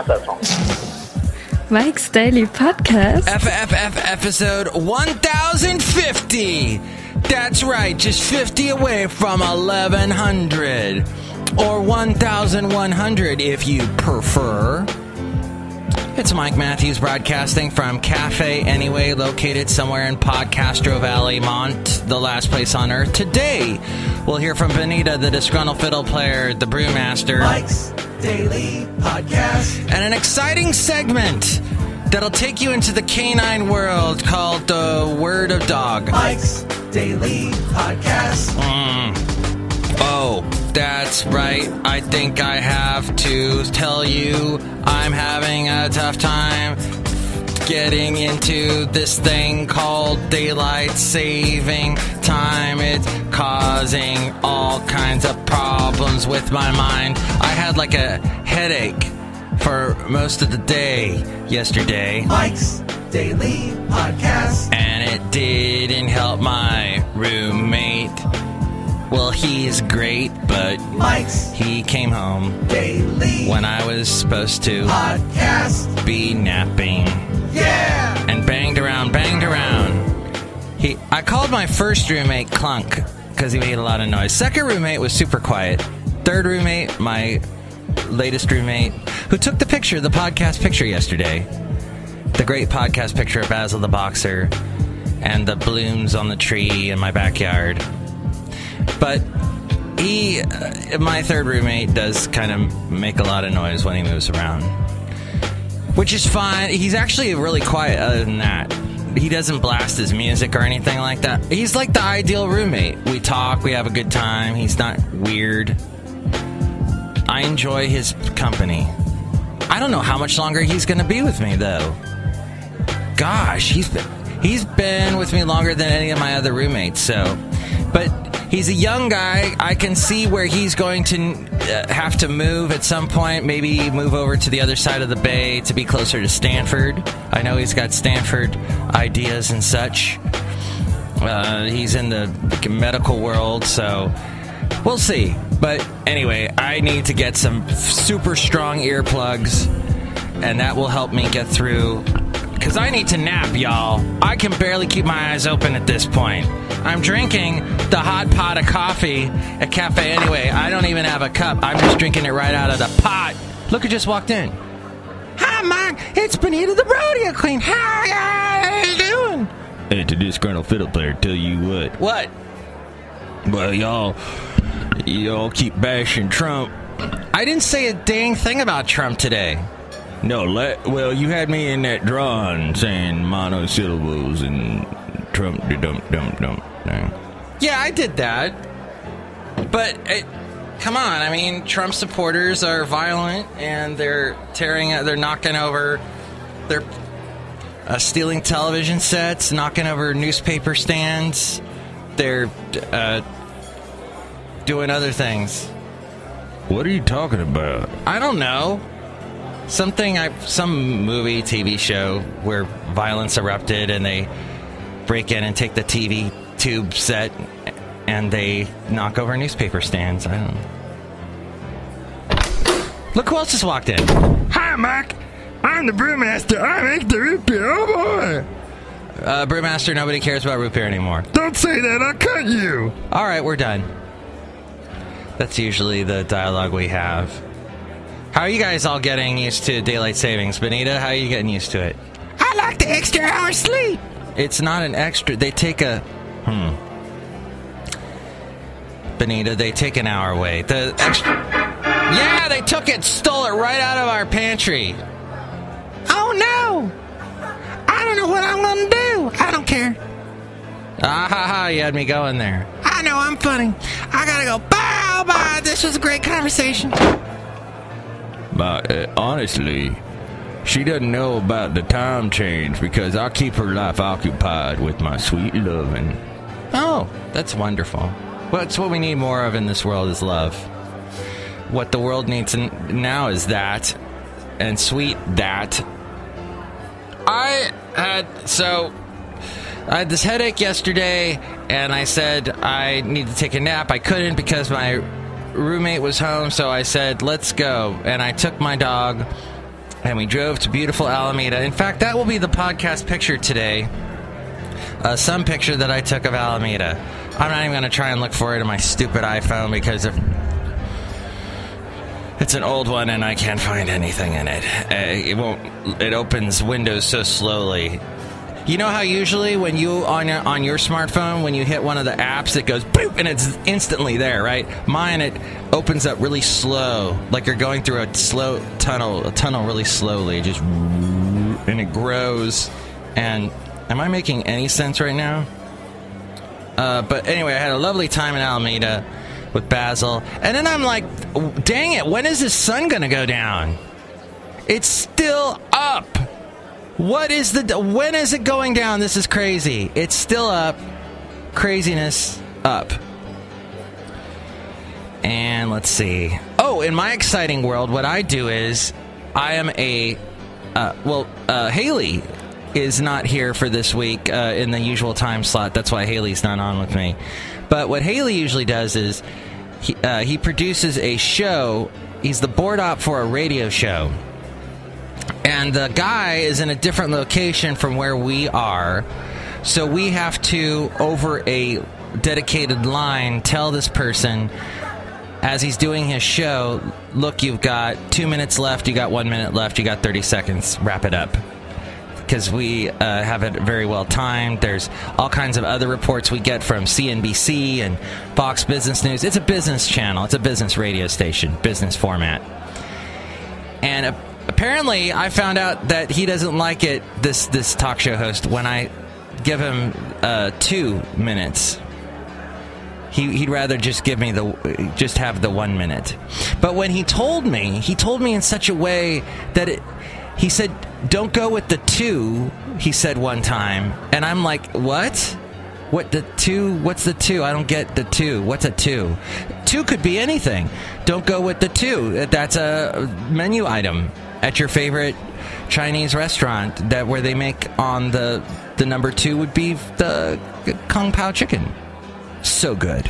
Attention. Mike's Daily Podcast. episode 1050. That's right, just 50 away from 1100. Or 1100 if you prefer. It's Mike Matthews broadcasting from Cafe Anyway, located somewhere in Podcastro Valley, Mont, the last place on earth. Today, we'll hear from Benita, the Disgruntled Fiddle Player, the Brewmaster. Mike's Daily Podcast. And an exciting segment that'll take you into the canine world called the Word-of-Dog. Mike's Daily Podcast. Oh, that's right. I think I have to tell you I'm having a tough time getting into this thing called daylight saving time. It's causing all kinds of problems with my mind. I had like a headache for most of the day yesterday. Mike's Daily Podcast. And it didn't help my roommate. Well, he's great, but Mike's he came home Daily when I was supposed to Podcast. be napping. Yeah! And banged around. I called my first roommate Clunk because he made a lot of noise. Second roommate was super quiet. Third roommate, my latest roommate, who took the picture, the podcast picture yesterday. The great podcast picture of Basil the Boxer and the blooms on the tree in my backyard. But my third roommate does kind of make a lot of noise when he moves around. Which is fine. He's actually really quiet other than that. He doesn't blast his music or anything like that. He's like the ideal roommate. We talk, we have a good time. He's not weird. I enjoy his company. I don't know how much longer he's going to be with me, though. Gosh, he's been with me longer than any of my other roommates, so... But he's a young guy. I can see where he's going to have to move at some point. Maybe move over to the other side of the bay to be closer to Stanford. I know he's got Stanford ideas and such. He's in the medical world, so we'll see. But anyway, I need to get some super strong earplugs, and that will help me get through. Because I need to nap, y'all. I can barely keep my eyes open at this point. I'm drinking the hot pot of coffee at Cafe Anyway. I don't even have a cup. I'm just drinking it right out of the pot. Look who just walked in. Hi, Mike. It's Benita the Rodeo Queen. How are you doing? And to Disgruntled Fiddle Player, tell you what. What? Well, y'all keep bashing Trump. I didn't say a dang thing about Trump today. No, well, you had me in that drawing saying monosyllables and Trump dum. Yeah, I did that. But, come on, I mean, Trump supporters are violent, and they're knocking over, they're stealing television sets, knocking over newspaper stands, they're doing other things. What are you talking about? I don't know. Some movie, TV show where violence erupted and they break in and take the TV tube set and they knock over newspaper stands. I don't know. Look who else just walked in. Hi, Mike. I'm the Brewmaster. I make the root beer. Oh, boy. Brewmaster, nobody cares about root beer anymore. Don't say that. I'll cut you. All right, we're done. That's usually the dialogue we have. How are you guys all getting used to daylight savings? Benita, how are you getting used to it? I like the extra hour sleep. It's not an extra. They take a... Benita, they take an hour away. The extra... Yeah, they took it, stole it right out of our pantry. Oh, no. I don't know what I'm going to do. I don't care. Ah, ha, ha, you had me going there. I know, I'm funny. I got to go. Bye. This was a great conversation. But honestly, she doesn't know about the time change because I keep her life occupied with my sweet loving. Oh, that's wonderful. Well, that's what we need more of in this world is love. What the world needs now is that, and sweet that. I had this headache yesterday, and I said I need to take a nap. I couldn't because my roommate was home, so I said, let's go. And I took my dog and we drove to beautiful Alameda. In fact, that will be the podcast picture today. Some picture that I took of Alameda. I'm not even going to try and look for it on my stupid iPhone because it's an old one and I can't find anything in it. It opens Windows so slowly. You know how usually when you on your smartphone, when you hit one of the apps, it goes boop and it's instantly there, right? Mine, it opens up really slow, like you're going through a slow tunnel really slowly, and it grows. And am I making any sense right now? But anyway, I had a lovely time in Alameda with Basil, and then I'm like, dang it, when is the sun gonna go down? It's still up. When is it going down? This is crazy. It's still up. Craziness up. And let's see. Oh, in my exciting world, what I do is I am Haley is not here for this week in the usual time slot. That's why Haley's not on with me. But what Haley usually does is he produces a show. He's the board op for a radio show. And the guy is in a different location from where we are. So we have to, over a dedicated line, tell this person, as he's doing his show, look, you've got 2 minutes left, you got 1 minute left, you got 30 seconds, wrap it up. Because we have it very well timed. There's all kinds of other reports we get from CNBC and Fox Business News. It's a business channel. It's a business radio station, business format. And apparently, I found out that he doesn't like it, this talk show host, when I give him 2 minutes. He'd rather just give me just have the 1 minute. But when he told me in such a way that he said, don't go with the 2, he said one time. And I'm like, what? What, the 2? What's the 2? I don't get the 2. What's a 2? 2 could be anything. Don't go with the 2. That's a menu item at your favorite Chinese restaurant where they make on the number 2 would be the Kung Pao chicken. So good.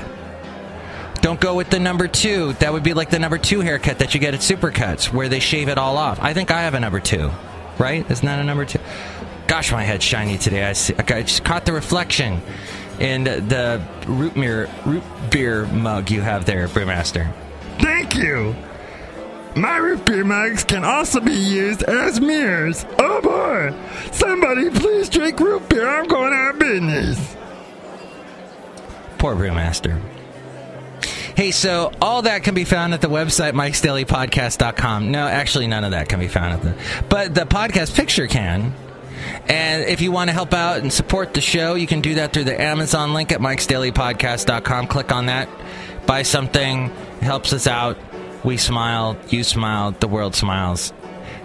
Don't go with the number 2. That would be like the number 2 haircut that you get at Supercuts, where they shave it all off. I think I have a number 2, right? Isn't that a number 2? Gosh, my head's shiny today. I just caught the reflection in the root beer mug you have there, Brewmaster. Thank you. My root beer mugs can also be used as mirrors. Oh boy! Somebody please drink root beer. I'm going out of business. Poor Brewmaster. Hey, so all that can be found at the website MIKEs-DAILY-PODCAST.com. No, actually, none of that can be found but the podcast picture can. And if you want to help out and support the show, you can do that through the Amazon link at MIKEs-DAILY-PODCAST.com. Click on that. Buy something. It helps us out. We smile. You smile. The world smiles.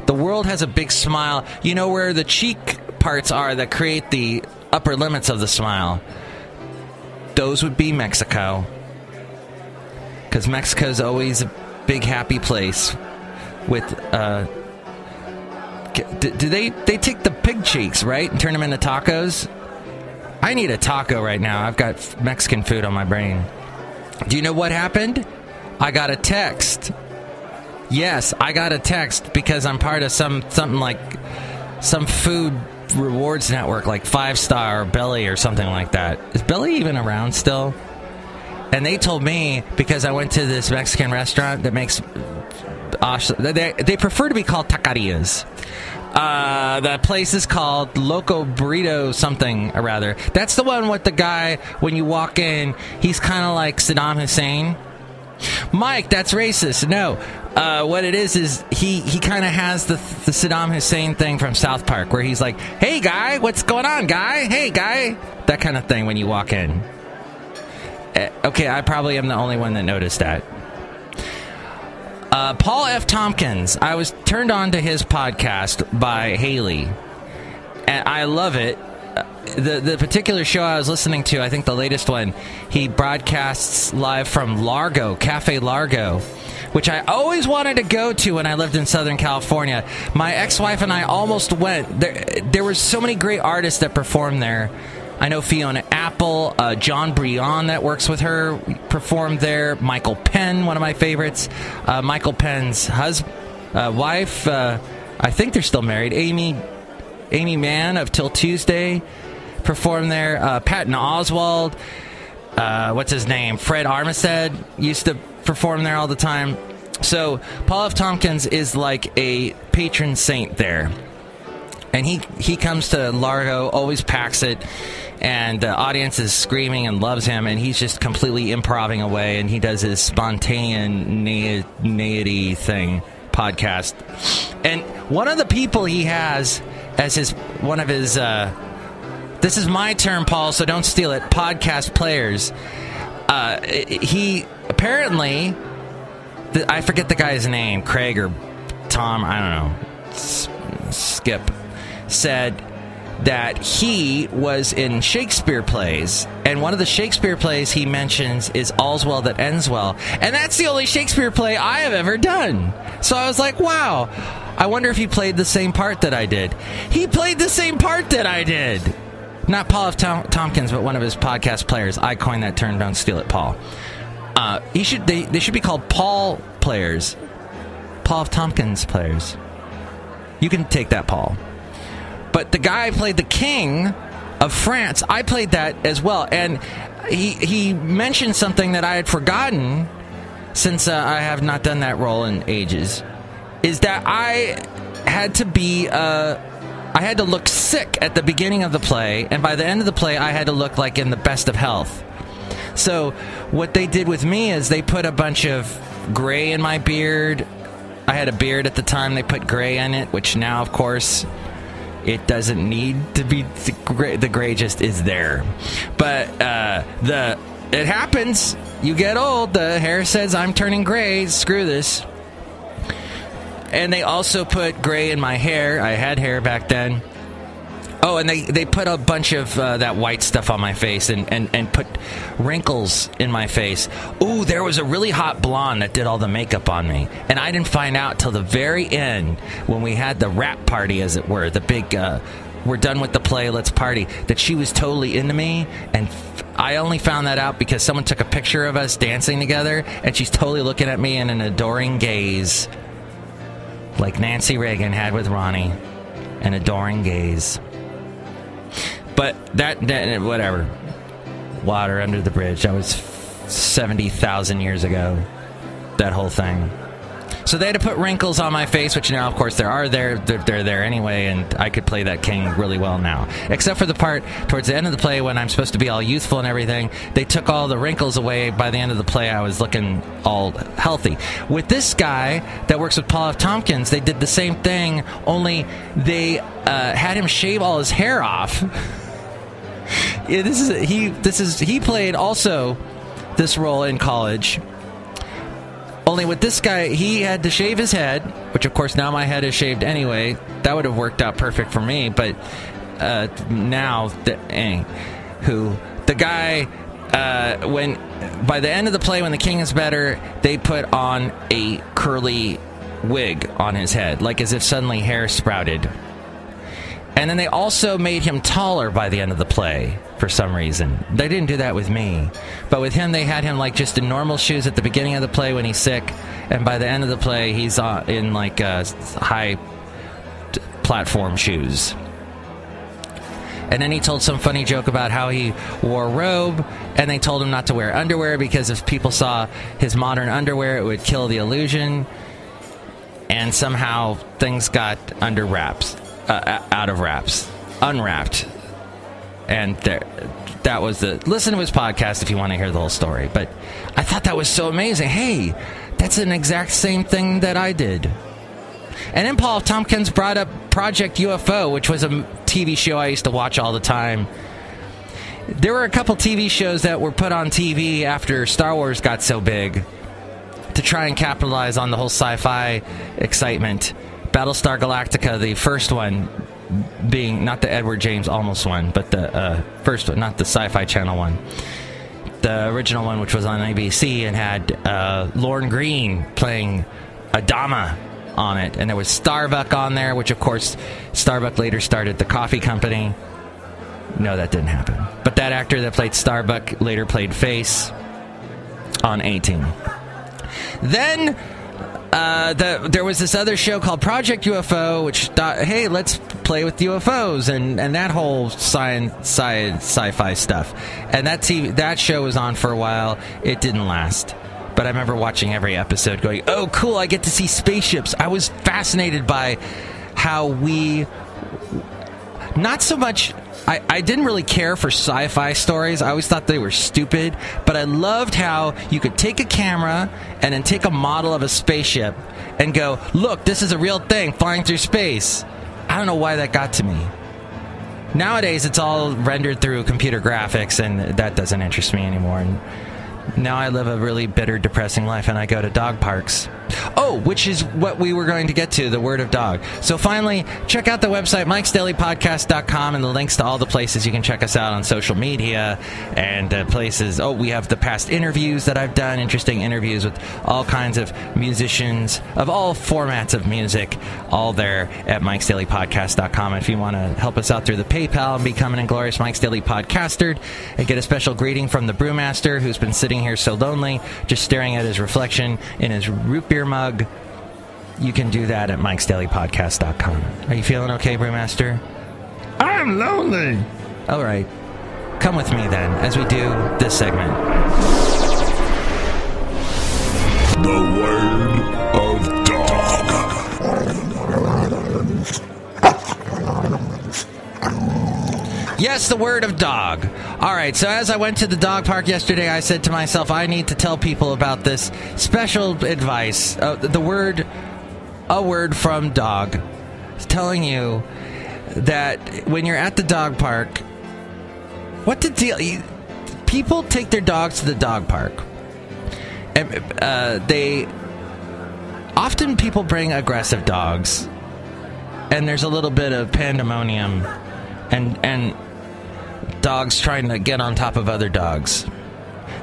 The world has a big smile. You know where the cheek parts are that create the upper limits of the smile? Those would be Mexico. Because Mexico's always a big, happy place with... do they take the pig cheeks, right, and turn them into tacos? I need a taco right now. I've got Mexican food on my brain. Do you know what happened? I got a text. Yes, I got a text because I'm part of some food rewards network, like 5-Star or Belly or something like that. Is Belly even around still? And they told me, because I went to this Mexican restaurant that makes... They prefer to be called taquerias. That place is called Loco Burrito something or rather. That's the one with the guy, when you walk in, he's kind of like Saddam Hussein. Mike, that's racist. No. What it is he kind of has the Saddam Hussein thing from South Park, where he's like, hey, guy, what's going on, guy? Hey, guy. That kind of thing when you walk in. Okay, I probably am the only one that noticed that. Paul F. Tompkins. I was turned on to his podcast by Haley, and I love it. The particular show I was listening to, I think the latest one, he broadcasts live from Largo, Cafe Largo, which I always wanted to go to when I lived in Southern California. My ex-wife and I almost went. There were so many great artists that performed there. I know Fiona Apple, John Brion that works with her performed there. Michael Penn, one of my favorites. Michael Penn's wife, I think they're still married. Amy Mann of Till Tuesday performed there. Patton Oswalt, what's his name? Fred Armistead used to perform there all the time. So Paul F. Tompkins is like a patron saint there. And he comes to Largo, always packs it, and the audience is screaming and loves him, and he's just completely improving away, and he does his spontaneity thing podcast. And one of the people he has as one of his, this is my term, Paul, so don't steal it, podcast players. He apparently, I forget the guy's name, Craig or Tom, I don't know, Skip, said that he was in Shakespeare plays, and one of the Shakespeare plays he mentions is All's Well That Ends Well, and that's the only Shakespeare play I have ever done. So I was like, wow, I wonder if he played the same part that I did. He played the same part that I did. Not Paul F. Tompkins, but one of his podcast players. I coined that term, don't steal it, Paul. They should be called Paul players. Paul F. Tompkins players. You can take that, Paul. But the guy played the King of France. I played that as well. And he mentioned something that I had forgotten, since I have not done that role in ages, is that I had to look sick at the beginning of the play, and by the end of the play, I had to look like in the best of health. So what they did with me is they put a bunch of gray in my beard. I had a beard at the time. They put gray in it, which now, of course, it doesn't need to be the gray just is there. But it happens. You get old. The hair says I'm turning gray. Screw this. And they also put gray in my hair. I had hair back then. Oh, and they put a bunch of that white stuff on my face and put wrinkles in my face. Ooh, there was a really hot blonde that did all the makeup on me. And I didn't find out till the very end, when we had the rap party, as it were, the big, we're done with the play, let's party, that she was totally into me. And I only found that out because someone took a picture of us dancing together, and she's totally looking at me in an adoring gaze, like Nancy Reagan had with Ronnie, an adoring gaze. But that whatever. Water under the bridge. That was 70,000 years ago. That whole thing. So they had to put wrinkles on my face, which now, of course, they're there anyway, and I could play that king really well now. Except for the part towards the end of the play when I'm supposed to be all youthful and everything. They took all the wrinkles away. By the end of the play, I was looking all healthy. With this guy that works with Paul F. Tompkins, they did the same thing, only they had him shave all his hair off. Yeah, he played also this role in college. Only with this guy, he had to shave his head, which of course now my head is shaved anyway. That would have worked out perfect for me, but now, the guy, when by the end of the play, when the king is better, they put on a curly wig on his head, like as if suddenly hair sprouted. And then they also made him taller by the end of the play, for some reason. They didn't do that with me. But with him, they had him like just in normal shoes at the beginning of the play when he's sick. And by the end of the play, he's in like high platform shoes. And then he told some funny joke about how he wore a robe, and they told him not to wear underwear because if people saw his modern underwear, it would kill the illusion. And somehow things got under wraps. Out of wraps, unwrapped, and that was the listen to his podcast if you want to hear the whole story. But I thought that was so amazing. Hey, that's an exact same thing that I did. And then Paul Tompkins brought up Project UFO, which was a TV show I used to watch all the time. There were a couple TV shows that were put on TV after Star Wars got so big to try and capitalize on the whole sci-fi excitement. Battlestar Galactica, the first one, being not the Edward James Olmos one, but the first one, not the Sci-Fi Channel one. The original one, which was on ABC and had Lorne Greene playing Adama on it. And there was Starbuck on there, which, of course, Starbuck later started the coffee company. No, that didn't happen. But that actor that played Starbuck later played Face on A-Team. Then there was this other show called Project UFO, which thought, hey, let's play with UFOs and that whole sci-fi stuff. And that show was on for a while. It didn't last. But I remember watching every episode going, oh, cool, I get to see spaceships. I was fascinated by how not so much... I didn't really care for sci-fi stories. I always thought they were stupid. But I loved how you could take a camera and then take a model of a spaceship and go, look, this is a real thing flying through space. I don't know why that got to me. Nowadays, it's all rendered through computer graphics, and that doesn't interest me anymore. And now I live a really bitter, depressing life, and I go to dog parks. Oh, which is what we were going to get to, the word of dog. So finally, check out the website, MIKEs-DAILY-PODCAST.com, and the links to all the places you can check us out on social media and places. Oh, we have the past interviews that I've done, interesting interviews with all kinds of musicians of all formats of music, all there at MIKEs-DAILY-PODCAST.com. If you want to help us out through the PayPal and become an inglorious Mike's Daily Podcaster and get a special greeting from the Brewmaster, who's been sitting here so lonely, just staring at his reflection in his root beer mug, you can do that at MIKEs-DAILY-PODCAST.com. Are you feeling okay, Brewmaster? I'm lonely. All right. Come with me, then, as we do this segment. The word of dog. Yes, the word of dog. All right, so as I went to the dog park yesterday, I said to myself, I need to tell people about this special advice. A word from dog. It's telling you that when you're at the dog park, what to deal... People take their dogs to the dog park. And often people bring aggressive dogs, and there's a little bit of pandemonium and dogs trying to get on top of other dogs.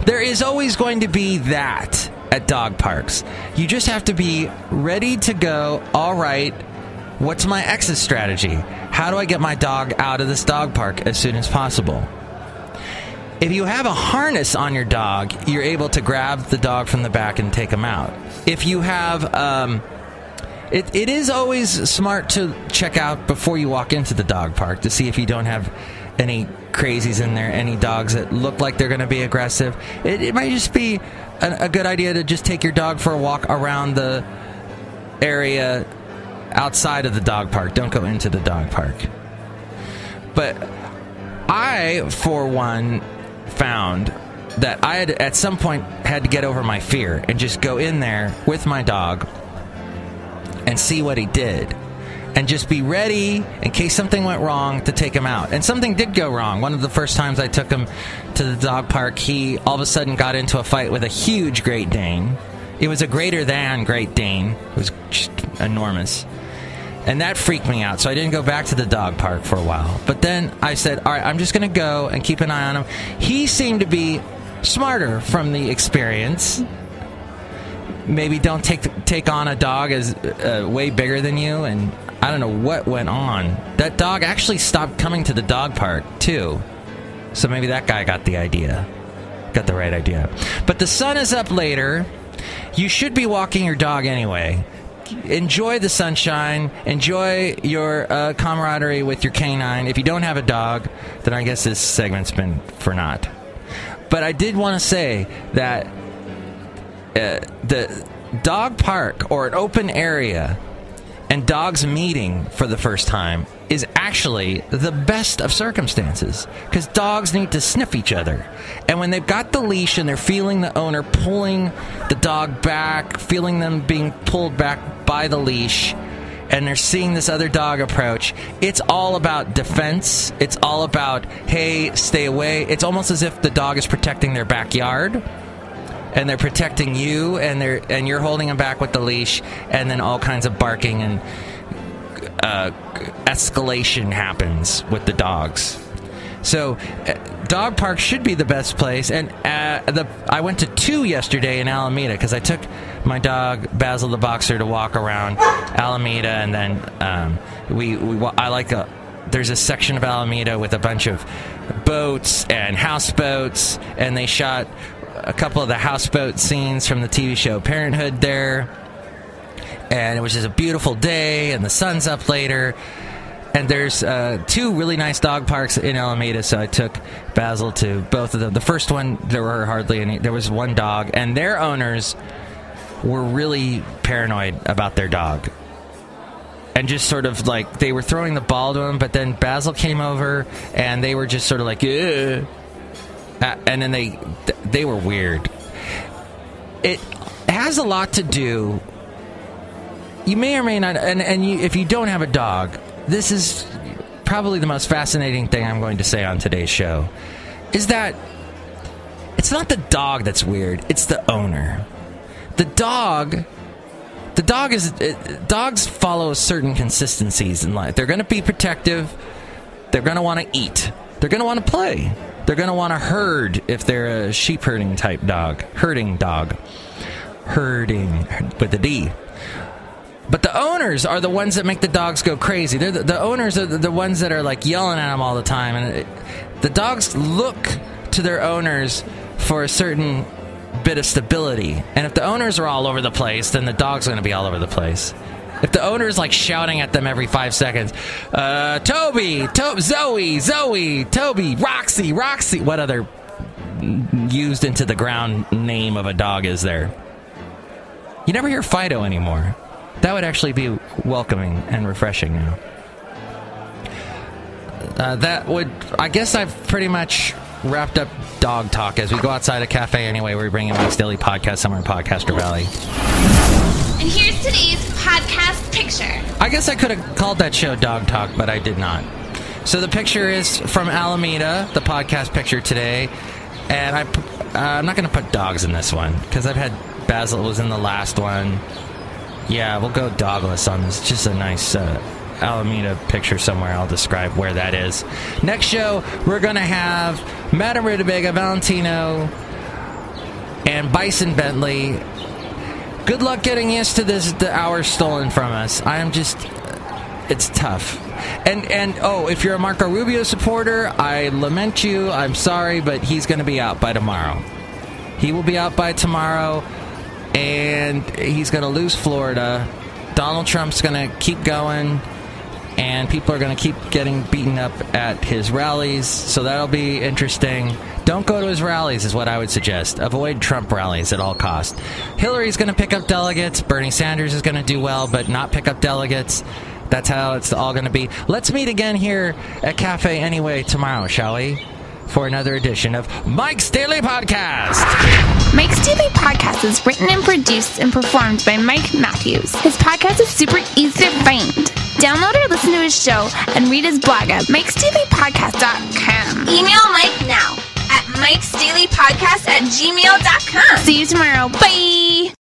There is always going to be that at dog parks. You just have to be ready to go, all right, what's my exit strategy? How do I get my dog out of this dog park as soon as possible? If you have a harness on your dog, you're able to grab the dog from the back and take him out. If you have... It is always smart to check out before you walk into the dog park to see if you don't have any crazies in there, any dogs that look like they're going to be aggressive. It might just be a good idea to just take your dog for a walk around the area outside of the dog park. Don't go into the dog park. But I, for one, found that I had at some point had to get over my fear and just go in there with my dog and see what he did. And just be ready in case something went wrong to take him out. And something did go wrong. One of the first times I took him to the dog park, he all of a sudden got into a fight with a huge Great Dane. It was a greater than Great Dane. It was just enormous. And that freaked me out, so I didn't go back to the dog park for a while. But then I said, all right, I'm just going to go and keep an eye on him. He seemed to be smarter from the experience. Maybe don't take on a dog as way bigger than you, and I don't know what went on. That dog actually stopped coming to the dog park, too. So maybe that guy got the idea. Got the right idea. But the sun is up later. You should be walking your dog anyway. Enjoy the sunshine. Enjoy your camaraderie with your canine. If you don't have a dog, then I guess this segment's been for naught. But I did want to say that the dog park or an open area and dogs meeting for the first time is actually the best of circumstances, because dogs need to sniff each other. And when they've got the leash and they're feeling the owner pulling the dog back, feeling them being pulled back by the leash, and they're seeing this other dog approach, it's all about defense. It's all about, hey, stay away. It's almost as if the dog is protecting their backyard, and they're protecting you, and you're holding them back with the leash, and then all kinds of barking and escalation happens with the dogs. So, dog park should be the best place. And I went to 2 yesterday in Alameda because I took my dog Basil the Boxer to walk around Alameda, and then there's a section of Alameda with a bunch of boats and houseboats, and they shot a couple of the houseboat scenes from the TV show Parenthood there. and it was just a beautiful day, and the sun's up later. And there's 2 really nice dog parks in Alameda, so I took Basil to both of them. The first one, there were hardly any. There was one dog, and their owners were really paranoid about their dog. And just sort of like, they were throwing the ball to him, but then Basil came over, and they were just sort of like, ugh. And then they were weird. It has a lot to do. You may or may not, and if you don't have a dog, this is probably the most fascinating thing I'm going to say on today's show, is that it's not the dog that's weird, it's the owner. Dogs follow certain consistencies in life. They're going to be protective. They're going to want to eat. They're going to want to play. They're going to want to herd if they're a sheep herding type dog. Herding dog. Herding with a D. But the owners are the ones that make the dogs go crazy. The owners are the ones that are like yelling at them all the time. And the dogs look to their owners for a certain bit of stability. And if the owners are all over the place, then the dog's going to be all over the place. If the owner's like shouting at them every 5 seconds, Toby, Zoe, Toby, Roxy, what other used into the ground name of a dog is there? You never hear Fido anymore. That would actually be welcoming and refreshing now. I guess I've pretty much wrapped up dog talk as we go outside a cafe anyway. We're bringing Mike's Daily Podcast somewhere in Podcaster Valley. And here's today's podcast picture. I guess I could have called that show Dog Talk, but I did not. So the picture is from Alameda, the podcast picture today. And I'm not going to put dogs in this one, because I've had Basil was in the last one. Yeah, we'll go dogless on this. Just a nice Alameda picture somewhere. I'll describe where that is. Next show, we're going to have Madame Rootabega, Valentino, and Bison Bentley. Good luck getting used to this, the hour stolen from us. It's tough. And if you're a Marco Rubio supporter, I lament you. I'm sorry, but he's going to be out by tomorrow. He will be out by tomorrow. And he's going to lose Florida. Donald Trump's going to keep going. And people are going to keep getting beaten up at his rallies. So that'll be interesting. Don't go to his rallies is what I would suggest. Avoid Trump rallies at all costs. Hillary's going to pick up delegates. Bernie Sanders is going to do well, but not pick up delegates. That's how it's all going to be. Let's meet again here at Cafe Anyway tomorrow, shall we? For another edition of Mike's Daily Podcast. Mike's Daily Podcast is written and produced and performed by Mike Matthews. His podcast is super easy to find. Download or listen to his show and read his blog at MIKEs-DAILY-PODCAST.com. Email Mike now at MIKEs-DAILY-PODCAST@gmail.com. See you tomorrow. Bye!